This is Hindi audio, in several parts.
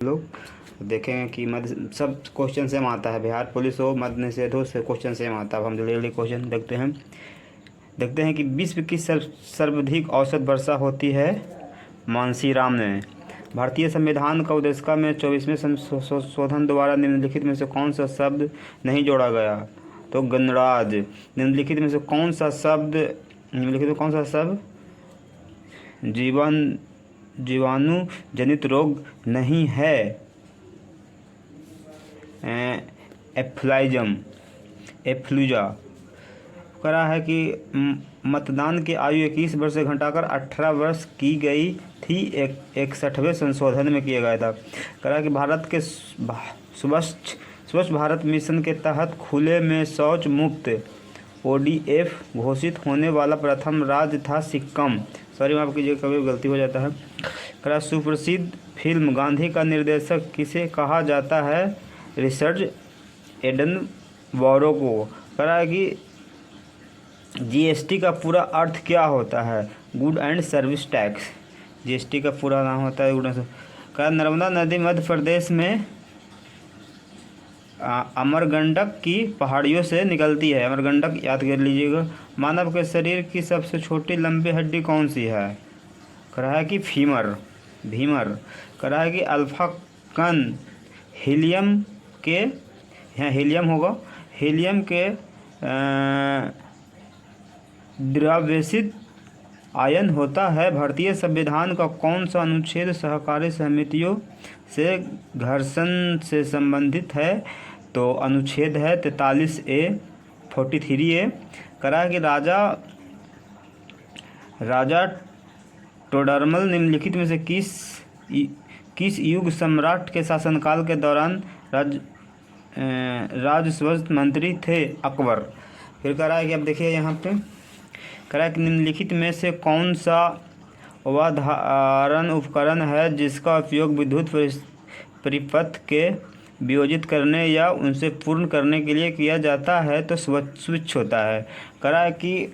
लोग देखेंगे कि मध्य सब क्वेश्चन सेम आता है। बिहार पुलिस हो, मद्य निषेध हो, से क्वेश्चन सेम आता है। अब हम जल्दी जल्दी क्वेश्चन देखते हैं कि विश्व की सर्वाधिक औसत वर्षा होती है मानसीराम में। भारतीय संविधान का उद्देशिका में 24वें संशोधन द्वारा निम्नलिखित में से कौन सा शब्द नहीं जोड़ा गया? तो गणराज। निम्नलिखित में कौन सा शब्द जीवाणु जनित रोग नहीं है? एफ्लूजा। करा है कि मतदान की आयु 21 वर्ष से घटाकर 18 वर्ष की गई थी। 61वें संशोधन में किया गया था। करा कि भारत के स्वच्छ भारत मिशन के तहत खुले में शौच मुक्त ODF घोषित होने वाला प्रथम राज्य था सिक्किम। सॉरी माफ कीजिए, कभी गलती हो जाता है। करा सुप्रसिद्ध फिल्म गांधी का निर्देशक किसे कहा जाता है? रिचर्ड एटनबरो को। करा कि GST का पूरा अर्थ क्या होता है? Good and service tax. GST का पूरा नाम होता है गुड एंड। करा नर्मदा नदी मध्य प्रदेश में अमरकंटक की पहाड़ियों से निकलती है। अमरकंटक याद कर लीजिएगा। मानव के शरीर की सबसे छोटी लंबी हड्डी कौन सी है? करा है कि भीमर। करा है कि अल्फा कण हीलियम के, यहाँ हीलियम होगा, हीलियम के द्रव्यसित आयन होता है। भारतीय संविधान का कौन सा अनुच्छेद सहकारी समितियों से घर्षण से संबंधित है? तो अनुच्छेद है 43A 43A। करा कि राजा टोडरमल निम्नलिखित में से किस युग सम्राट के शासनकाल के दौरान राजस्व मंत्री थे? अकबर। फिर कह रहा है कि अब देखिए यहाँ पे कह रहा है कि निम्नलिखित में से कौन सा अवधारण उपकरण है जिसका उपयोग विद्युत परिपथ के वियोजित करने या उनसे पूर्ण करने के लिए किया जाता है? तो स्विच होता है। कह रहा है कि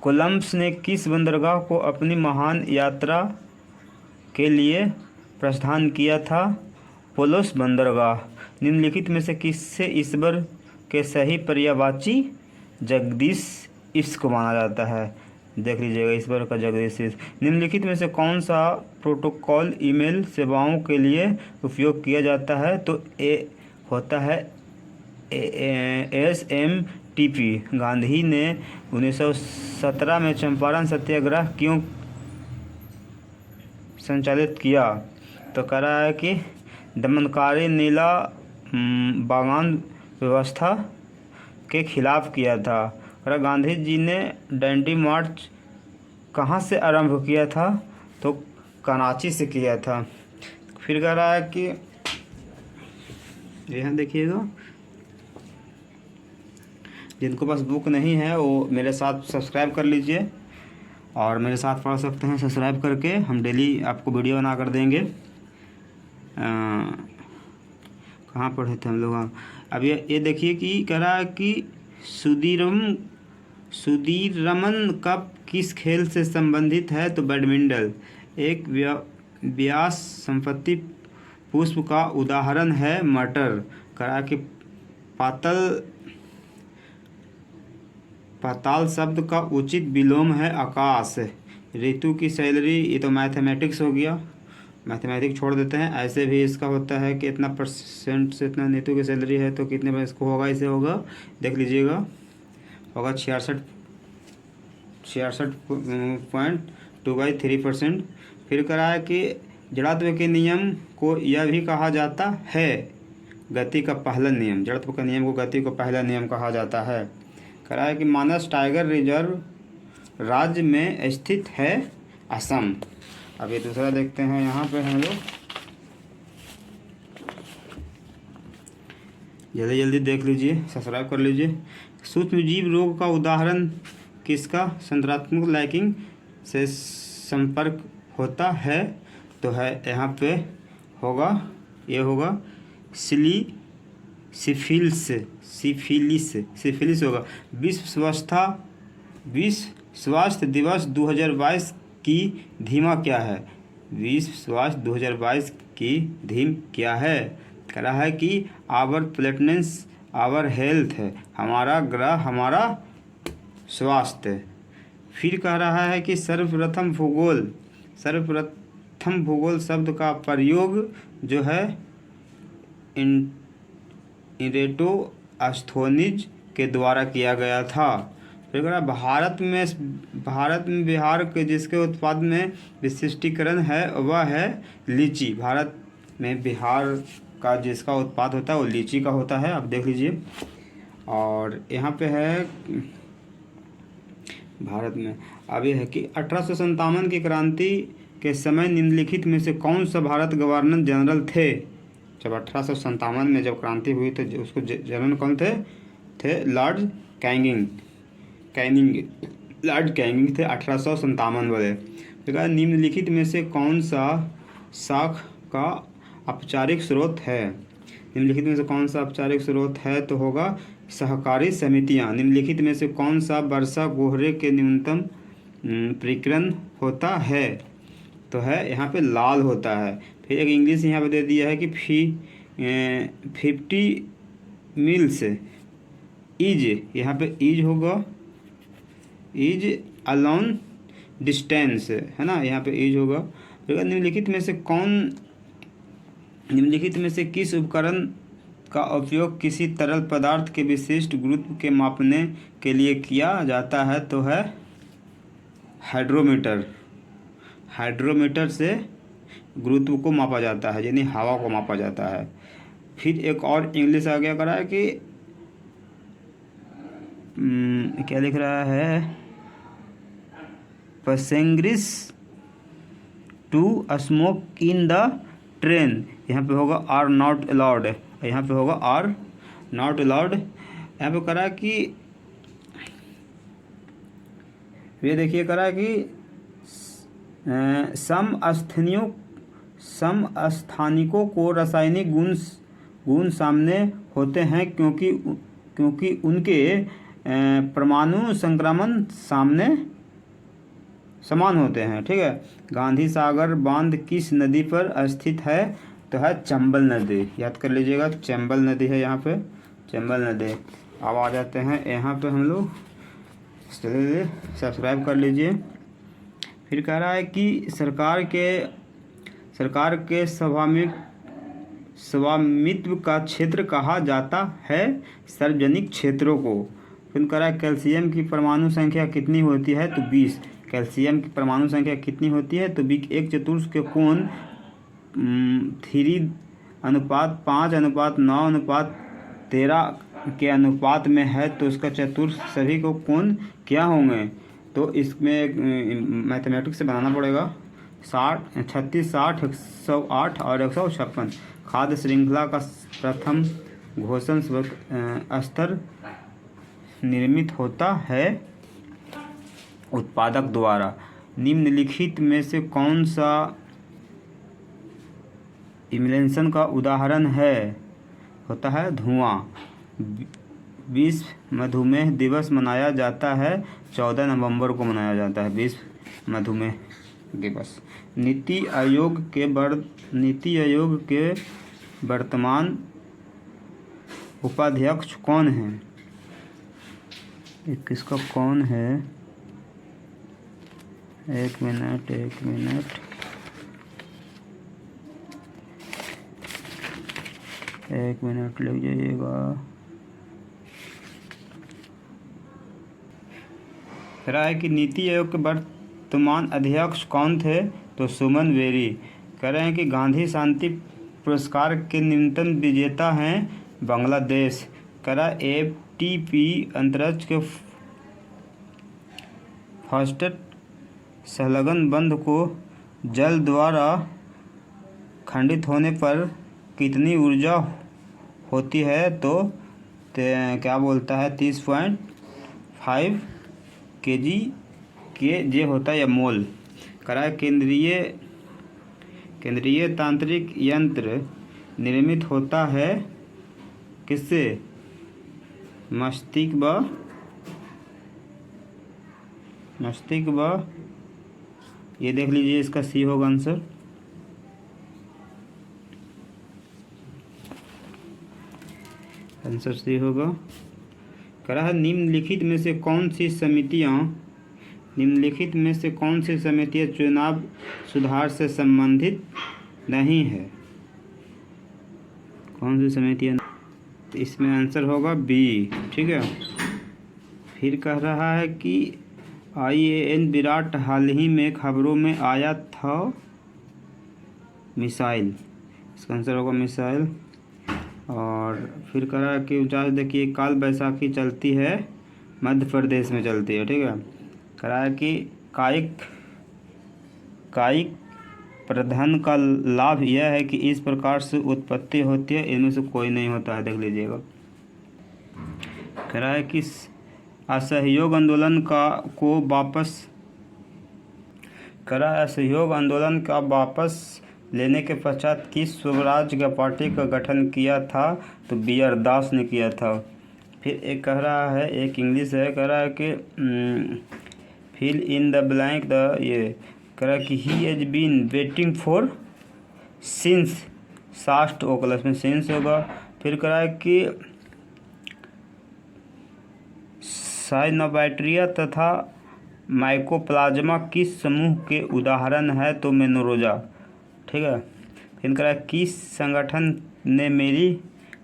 कोलंबस ने किस बंदरगाह को अपनी महान यात्रा के लिए प्रस्थान किया था? पोलोस बंदरगाह। निम्नलिखित में से किससे ईश्वर के सही पर्यायवाची जगदीश ईश्वर को माना जाता है? देख लीजिएगा, ईश्वर का जगदीश ईश्वर। निम्नलिखित में से कौन सा प्रोटोकॉल ईमेल सेवाओं के लिए उपयोग किया जाता है? तो ए होता है SMTP। गांधी ने 1917 में चंपारण सत्याग्रह क्यों संचालित किया? तो कह रहा है कि दमनकारी नीला बागान व्यवस्था के खिलाफ किया था। कह गांधी जी ने डंडी मार्च कहाँ से आरंभ किया था? तो कराची से किया था। फिर कह रहा है कि यहाँ देखिएगा, जिनको पास बुक नहीं है वो मेरे साथ सब्सक्राइब कर लीजिए और मेरे साथ पढ़ सकते हैं सब्सक्राइब करके। हम डेली आपको वीडियो बना कर देंगे। कहाँ पढ़े थे हम लोग? अब ये देखिए कि कह रहा है कि सुदीरमन कप किस खेल से संबंधित है? तो बैडमिंटन। एक व्यास संपत्ति पुष्प का उदाहरण है मटर। करा कि पाताल शब्द का उचित विलोम है आकाश। ऋतु की सैलरी, ये तो मैथमेटिक्स हो गया, मैथमेटिक्स छोड़ देते हैं। ऐसे भी इसका होता है कि इतना % से इतना नीतू की सैलरी है तो कितने में इसको होगा? इसे होगा, देख लीजिएगा, होगा 66.2/3%। फिर करा है कि जड़त्व के नियम को यह भी कहा जाता है गति का पहला नियम। जड़त्व का नियम को गति का पहला नियम कहा जाता है। करा है कि मानस टाइगर रिजर्व राज्य में स्थित है असम। अब ये दूसरा देखते हैं। यहाँ पे हम लोग जल्दी जल्दी देख लीजिए, सब्सक्राइब कर लीजिए। सूक्ष्म जीव रोग का उदाहरण किसका संतरात्मक लाइकिंग से संपर्क होता है? तो है यहाँ पे होगा, ये होगा सिफिलिस होगा। विश्व स्वास्थ्य दिवस 2022 की धीमा क्या है? विश्व स्वास्थ्य 2022 की थीम क्या है? कह रहा है कि आवर प्लेटनेस आवर हेल्थ, हमारा ग्रह हमारा स्वास्थ्य। फिर कह रहा है कि सर्वप्रथम भूगोल शब्द का प्रयोग जो है इरेटोस्थेनीज के द्वारा किया गया था। फिर कह रहा भारत में बिहार के जिसके उत्पाद में विशिष्टीकरण है वह है लीची। भारत में बिहार का जिसका उत्पाद होता है वो लीची का होता है, आप देख लीजिए। और यहाँ पे है भारत में अब यह है कि 1857 की क्रांति के समय निम्नलिखित में से कौन सा भारत गवर्नर जनरल थे? जब 1857 में जब क्रांति हुई तो उसको जनरल कौन थे लॉर्ड कैनिंग लॉर्ड कैनिंग थे 1857 वाले। तो कहा निम्नलिखित में से कौन सा शाख का औपचारिक स्रोत है? निम्नलिखित में से कौन सा औपचारिक स्रोत है? तो होगा सहकारी समितियां। निम्नलिखित में से कौन सा वर्षा गोहरे के न्यूनतम प्रकीर्णन होता है? तो है यहाँ पे लाल होता है। फिर एक इंग्लिश यहाँ पे दे दिया है कि 50 मील्स इज, यहाँ पे इज होगा इज अलोन डिस्टेंस, है ना, यहाँ पे इज होगा। तो निम्नलिखित में से किस उपकरण का उपयोग किसी तरल पदार्थ के विशिष्ट गुरुत्व के मापने के लिए किया जाता है? तो है हाइड्रोमीटर से गुरुत्व को मापा जाता है, यानी हवा को मापा जाता है। फिर एक और इंग्लिश आ गया करा है कि क्या लिख रहा है, passengers to smoke in the train, यहाँ पे होगा आर नॉट अलाउड, यहाँ पे होगा आर नॉट अलाउड। यहाँ पे करा कि ये देखिए करा कि समस्थानिकों को रासायनिक गुण सामने होते हैं क्योंकि उनके परमाणु संक्रमण समान होते हैं। ठीक है। गांधी सागर बांध किस नदी पर स्थित है? तो है चंबल नदी, याद कर लीजिएगा, चंबल नदी है यहाँ पे, चंबल नदी। अब आ जाते हैं यहाँ पे हम लोग, चलिए सब्सक्राइब कर लीजिए। फिर कह रहा है कि सरकार के स्वामित्व का क्षेत्र कहा जाता है सार्वजनिक क्षेत्रों को। फिर कह रहा है कैल्शियम की परमाणु संख्या कितनी होती है? तो 20। कैल्शियम की परमाणु संख्या कितनी होती है? तो 1/4 के कोण 3:5:9:13 के अनुपात में है, तो उसका चतुर्थ सभी को कोण क्या होंगे? तो इसमें मैथमेटिक्स से बनाना पड़ेगा। 36, 60, 108 और 156। खाद्य श्रृंखला का प्रथम घोषण स्तर निर्मित होता है उत्पादक द्वारा। निम्नलिखित में से कौन सा इम्यूलेशन का उदाहरण है? होता है धुआं। विश्व मधुमेह दिवस मनाया जाता है 14 नवंबर को मनाया जाता है विश्व मधुमेह दिवस। नीति आयोग के वर्तमान उपाध्यक्ष कौन है? किसका कौन है? एक मिनट लग जाइएगा। कह रहा है कि नीति आयोग के वर्तमान अध्यक्ष कौन थे? तो सुमन बेरी। कह रहे हैं कि गांधी शांति पुरस्कार के न्यूनतम विजेता हैं बांग्लादेश। कह रहा है ATP अंतरिक्ष के फर्स्ट संलग्न बंध को जल द्वारा खंडित होने पर कितनी ऊर्जा होती है? तो क्या बोलता है 30.5 kJ होता है या मोल। करा है केंद्रीय तांत्रिक यंत्र निर्मित होता है किससे? मस्तिष्क व ये देख लीजिए, इसका सी होगा आंसर। आंसर सी होगा। कह रहा है निम्नलिखित में से कौन सी समितियां चुनाव सुधार से संबंधित नहीं है? कौन सी समितियां? तो इसमें आंसर होगा बी। ठीक है। फिर कह रहा है कि IAN विराट हाल ही में खबरों में आया था मिसाइल। इसका आंसर होगा मिसाइल। और फिर कह रहा है कि 49 देखिए काल बैसाखी चलती है मध्य प्रदेश में चलती है। ठीक है। कह रहा है कि कायिक प्रधन का लाभ यह है कि इस प्रकार से उत्पत्ति होती है, इनमें से कोई नहीं होता है। देख लीजिएगा। कह रहा है कि असहयोग आंदोलन का वापस लेने के पश्चात किस स्वराज्य पार्टी का गठन किया था? तो BR दास ने किया था। फिर एक कह रहा है, एक इंग्लिश है, कह रहा है कि फिल इन द ब्लैंक ये कह रहा है कि he has been waiting for since सास्ट ओकलस में सिंस होगा। फिर कह रहा है कि साइनोबैक्टीरिया तथा माइकोप्लाज्मा किस समूह के उदाहरण है? तो मेनोरोजा। ठीक है। फिर कह रहा है किस संगठन ने मेरी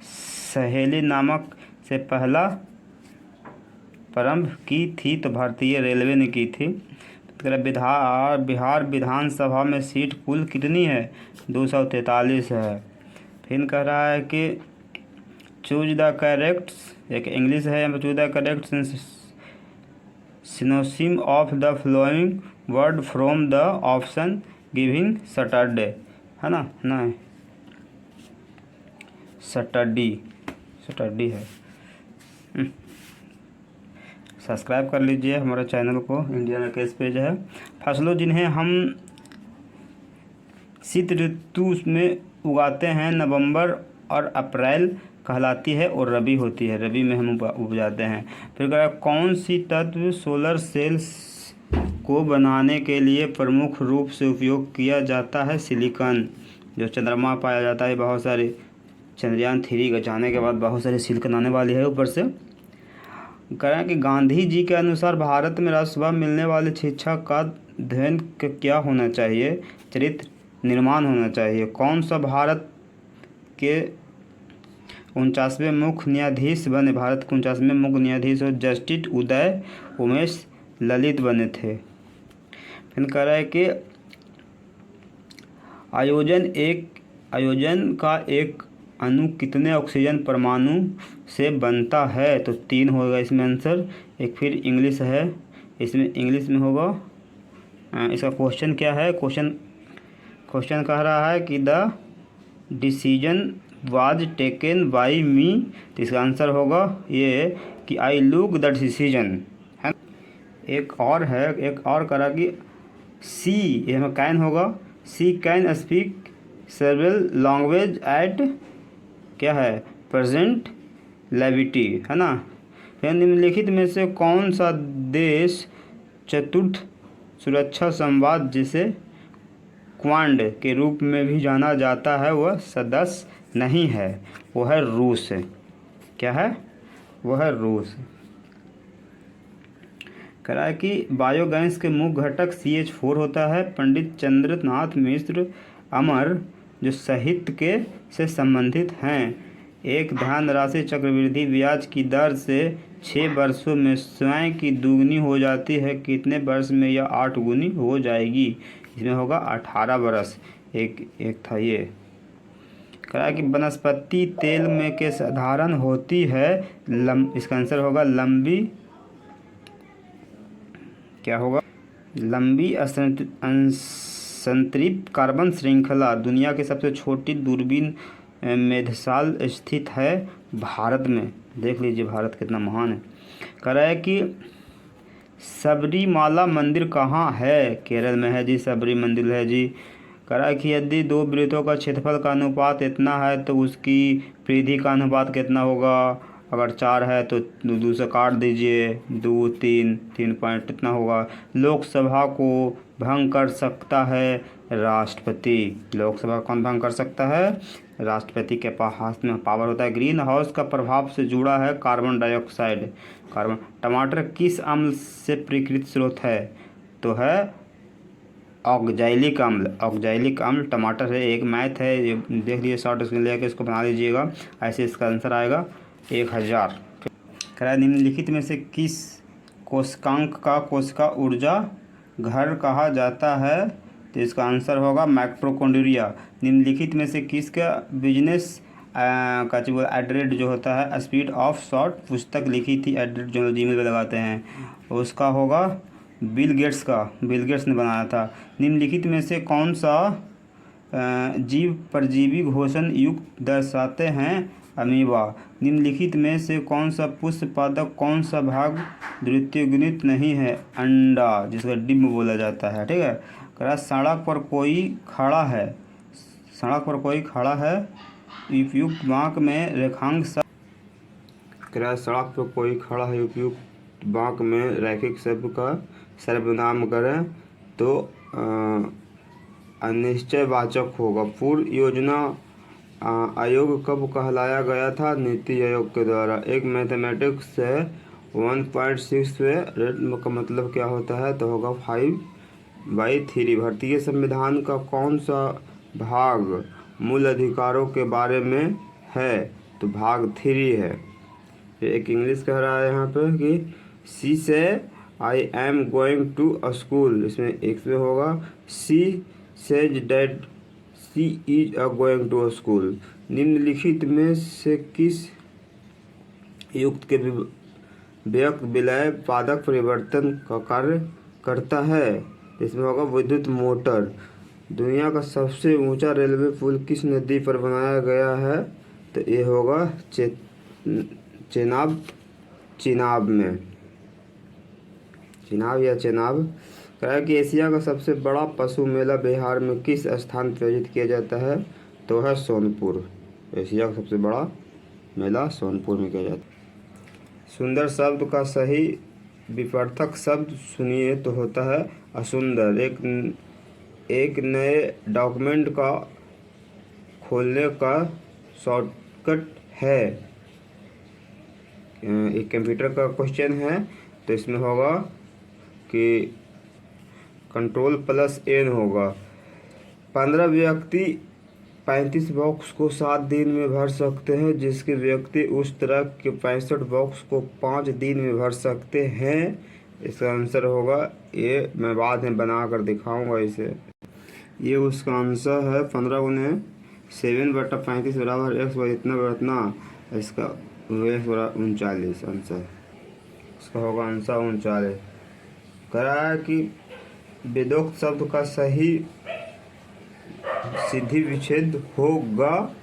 सहेली नामक से पहला प्रारंभ की थी? तो भारतीय रेलवे ने की थी। कह रहा है बिहार विधानसभा में सीट कुल कितनी है? 243 है। फिर कह रहा है कि चूज द करेक्ट, एक इंग्लिश है, choose the correct synonym of the flowing word from the option giving Saturday, है ना? नहीं, सैटरडे है। सब्सक्राइब कर लीजिए हमारे चैनल को। इंडियन केस पेज है। फसलों जिन्हें हम शीत ऋतु में उगाते हैं नवंबर और अप्रैल कहलाती है और रबी होती है। रबी में हम उपजाते हैं। फिर कह रहा है कौन सी तत्व सोलर सेल्स को बनाने के लिए प्रमुख रूप से उपयोग किया जाता है? सिलिकॉन। जो चंद्रमा पाया जाता है, बहुत सारे चंद्रयान 3 का जाने के बाद बहुत सारी सिलिकॉन आने वाली है ऊपर से। कह रहा है कि गांधी जी के अनुसार भारत में राष्ट्रसभा मिलने वाली शिक्षा का अध्ययन क्या होना चाहिए? चरित्र निर्माण होना चाहिए। कौन सा भारत के 49वें मुख्य न्यायाधीश बने? भारत के 49वें मुख्य न्यायाधीश और जस्टिस उदय उमेश ललित बने थे। फिर कह रहा है कि आयोजन का एक अणु कितने ऑक्सीजन परमाणु से बनता है? तो 3 होगा इसमें आंसर। एक फिर इंग्लिश है, इसमें इंग्लिश में होगा। इसका क्वेश्चन क्या है? क्वेश्चन कह रहा है कि the decision was taken by me. तो इसका आंसर होगा ये कि आई लुक द डिसीजन, है। एक और है, एक और कह रहा कि सी, ये कैन होगा। She can speak several language at क्या है? प्रेजेंट लेविटी, है ना? फिर निम्नलिखित में से कौन सा देश चतुर्थ सुरक्षा संवाद जिसे क्वाड के रूप में भी जाना जाता है वह सदस्य नहीं है? वो है रूस। क्या है? वह है रूस। कह रहा है कि बायोगैस के मुख्य घटक CH4 होता है। पंडित चंद्रनाथ मिश्र अमर जो साहित्य के से संबंधित हैं। एक धनराशि चक्रवृद्धि ब्याज की दर से 6 वर्षों में स्वयं की दुगनी हो जाती है, कितने वर्ष में यह 8 गुनी हो जाएगी? इसमें होगा 18 वर्ष। एक था ये। कह रहा है कि वनस्पति तेल में के साधारण होती है इसका आंसर होगा लंबी, क्या होगा? लंबी संतृप्त कार्बन श्रृंखला। दुनिया की सबसे छोटी दूरबीन मेधसाल स्थित है भारत में। देख लीजिए भारत कितना महान है। कह रहा है कि सबरीमाला मंदिर कहाँ है? केरल में है जी, सबरी मंदिर है जी। कह रहा है कि यदि 2 वृत्तों का क्षेत्रफल का अनुपात इतना है तो उसकी परिधि का अनुपात कितना होगा? अगर 4 है तो 2 से काट दीजिए, 2 3 3 पॉइंट इतना होगा। लोकसभा को भंग कर सकता है? राष्ट्रपति। लोकसभा कौन भंग कर सकता है? राष्ट्रपति के पास में पावर होता है। ग्रीन हाउस का प्रभाव से जुड़ा है कार्बन डाइऑक्साइड। कार्बन। टमाटर किस अम्ल से प्राकृतिक स्रोत है? तो है ऑक्जैलिक अम्ल। ऑक्जैलिक अम्ल टमाटर है। एक मैथ है, ये देख लीजिए, शॉर्ट स्क्रीन लेके इसको बना लीजिएगा, ऐसे इसका आंसर आएगा 1000। कह रहा है निम्नलिखित में से किस कोशिकांग का कोशिका ऊर्जा घर कहा जाता है? तो इसका आंसर होगा माइटोकॉन्ड्रिया। निम्नलिखित में से किसका बिजनेस का एड्रेड जो होता है स्पीड ऑफ शॉर्ट पुस्तक लिखी थी, एड्रेड जो जीमेल पे लगाते हैं, उसका होगा बिल गेट्स का। बिल गेट्स ने बनाया था। निम्नलिखित में से कौन सा जीव परजीवी घोषण युक्त दर्शाते हैं? अमीबा। निम्नलिखित में से कौन सा पुष्प पादप कौन सा भाग द्वितीयगुणित नहीं है? अंडा, जिसका डिम्ब बोला जाता है। ठीक है। कह सड़क पर कोई खड़ा है। सड़क पर कोई खड़ा है, उपयुक्त वाक्य में रेखांक शब्द। सड़क पर कोई खड़ा है, उपयुक्त वाक्य में रैखिक शब्द का सर्वनाम करें तो अनिश्चयवाचक होगा। पूर्व योजना आयोग कब कहलाया गया था? नीति आयोग के द्वारा। एक मैथमेटिक्स है 1.6 पे रेट का मतलब क्या होता है? तो होगा 5/3। भारतीय संविधान का कौन सा भाग मूल अधिकारों के बारे में है? तो भाग 3 है। एक इंग्लिश कह रहा है यहाँ पे कि सी से I am going to a school, इसमें एक में होगा she says that she is a going to a school. निम्नलिखित में से किस युक्त के व्यक्त विलय पादक परिवर्तन का कार्य करता है? इसमें होगा विद्युत मोटर। दुनिया का सबसे ऊंचा रेलवे पुल किस नदी पर बनाया गया है? तो ये होगा चेनाब में। चिनाब या चेनाब। कहा कि एशिया का सबसे बड़ा पशु मेला बिहार में किस स्थान पर आयोजित किया जाता है? तो है सोनपुर। एशिया का सबसे बड़ा मेला सोनपुर में किया जाता है। सुंदर शब्द का सही विपर्थक शब्द सुनिए तो होता है असुंदर। एक नए डॉक्यूमेंट का खोलने का शॉर्टकट है। एक कंप्यूटर का क्वेश्चन है, तो इसमें होगा कि Ctrl+N होगा। 15 व्यक्ति 35 बॉक्स को 7 दिन में भर सकते हैं, जिसके व्यक्ति उस तरह के 65 बॉक्स को 5 दिन में भर सकते हैं। इसका आंसर होगा, ये मैं बाद में बना कर दिखाऊंगा इसे। ये उसका आंसर है 15×7/35 बराबर x पर इतना। इसका 39 आंसर। इसका होगा आंसर 39। कह रहा है कि वेदोक्त शब्द का सही सिद्धि विच्छेद होगा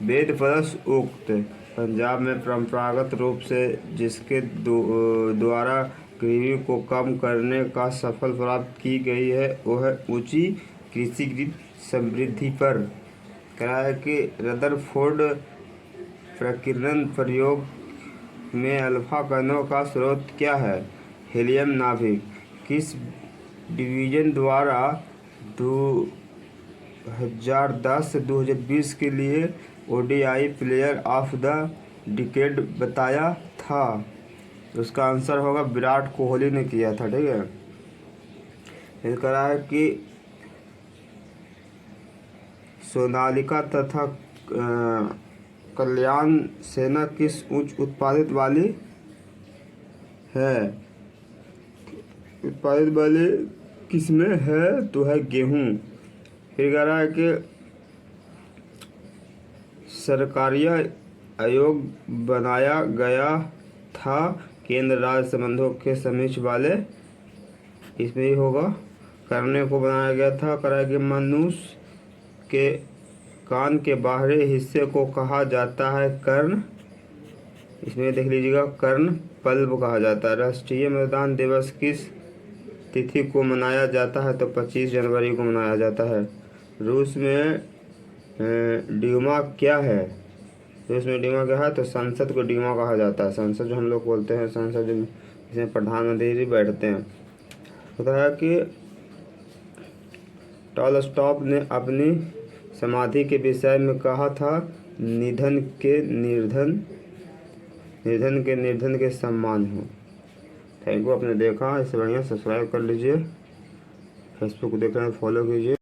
वेद प्लस उक्त। पंजाब में परंपरागत रूप से जिसके द्वारा गरीबी को कम करने का सफल प्राप्त की गई है वह है ऊंची कृषिगत समृद्धि पर। कहा है कि रदरफोर्ड प्रकीर्णन प्रयोग में अल्फा कणों का स्रोत क्या है? हीलियम नाभिक। किस डिवीजन द्वारा 2010-2020 के लिए ODI player of the decade बताया था? उसका आंसर होगा विराट कोहली ने किया था। ठीक है। फिर कहा है कि सोनालिका तथा कल्याण सेना किस उच्च उत्पादित वाली है? उत्पादित वाले किसमें है? तो है गेहूं। फिर कह रहा है कि सरकारी आयोग बनाया गया था केंद्र राज्य संबंधों के समीक्षा वाले, इसमें ही होगा करने को बनाया गया था। करा कि मनुष्य के कान के बाहरी हिस्से को कहा जाता है कर्ण। इसमें देख लीजिएगा कर्ण पल्ब कहा जाता है। राष्ट्रीय मतदान दिवस किस तिथि को मनाया जाता है? तो 25 जनवरी को मनाया जाता है। रूस में ड्यूमा क्या है? रूस में ड्यूमा क्या है? तो संसद को ड्यूमा कहा जाता है। संसद जो हम लोग बोलते हैं, संसद जिसमें प्रधानमंत्री बैठते हैं। होता है कि टॉलस्टॉय ने अपनी समाधि के विषय में कहा था, निधन के सम्मान हो। थैंक यू, आपने देखा। इससे बढ़िया सब्सक्राइब कर लीजिए, फेसबुक देख रहे हैं फॉलो कीजिए।